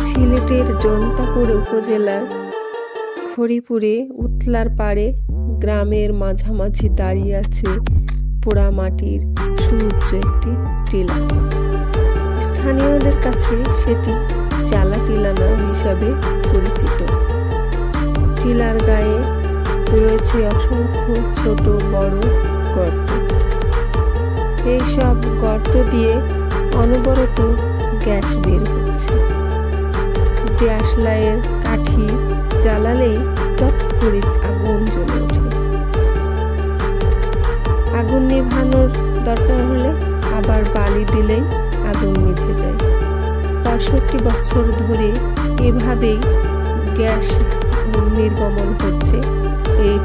সিলেটের জৈন্তাপুর উপজেলার হরিপুরে উতলার পাড়ে গ্রামের মাঝামাঝি দাঁড়িয়ে আছে পোড়ামাটির সুউচ্চ একটি টিলা। স্থানীয়দের কাছে সেটি চালা টিলা নাম হিসাবে পরিচিত। টিলার গায়ে রয়েছে অসংখ্য ছোট বড় গর্ত। এইসব গর্ত দিয়ে অনবরত গ্যাস বের হচ্ছে। দেশলাইয়ের কাঠি জ্বালালেই টপ করে আগুন জ্বলে ওঠে। আগুন নিভানোর দরকার হলে আবার বালি দিলেই আগুন নিভে যায়। ৬৫ বছর ধরে এভাবেই গ্যাস নির্গমন হচ্ছে এই